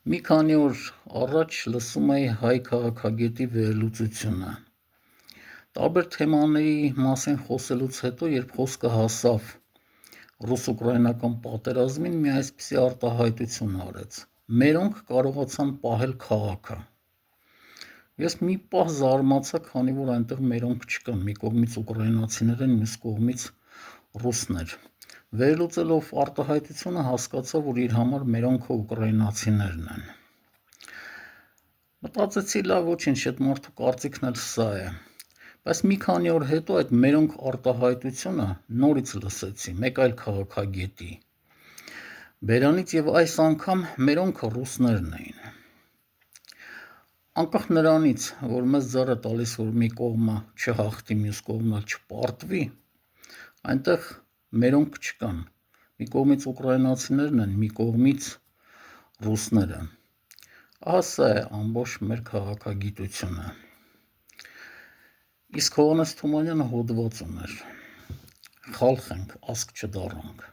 Մի քանի օր առաջ լսում էի հայ քաղաքագետի վերլուծությունը։ Տարբեր թեմաների մասին խոսելուց հետո, երբ խոսքը հասավ ռուս-ուկրաինական պատերազմին, մի այսպիսի արտահայտություն արեց. «Մերոնք կարողացան պահել քաղաքը»։ Ես մի պահ զարմացա, քանի որ այնտեղ մերոնք չկան, մի կողմից ուկրաինացիներ են, մյուս կողմից ռուսներ։ Վերլուծելով արտահայտությունը հասկացա, որ իր համար մերոնքը ուկրաինացիներն են։ Մտածեցի, լավ, ոչինչ, այդ մարդու կարծիքն էլ սա է։ Բայց մի քանի օր հետո այդ մերոնք արտահայտությունը նորից լսեցի մեկ այլ քաղաքագետի։ Բերանից եւ այս անգամ մերոնքը ռուսներն էին։ Անկախ նրանից, որ մեզ ձեռ է տալիս, որ մի կողմը չհաղթի, մյուս կողմը չպարտվի, այնտեղ մերոնք չկան։ Մի կողմից ուկրաինացիներն են, մի կողմից ռուսները։ Ահա սա է ամբողջ մեր քաղաքագիտությունը։ Իսկ Հովհաննես Թումանյանը հոդված ուներ. «Խալխ ենք, ասք չդառանք»։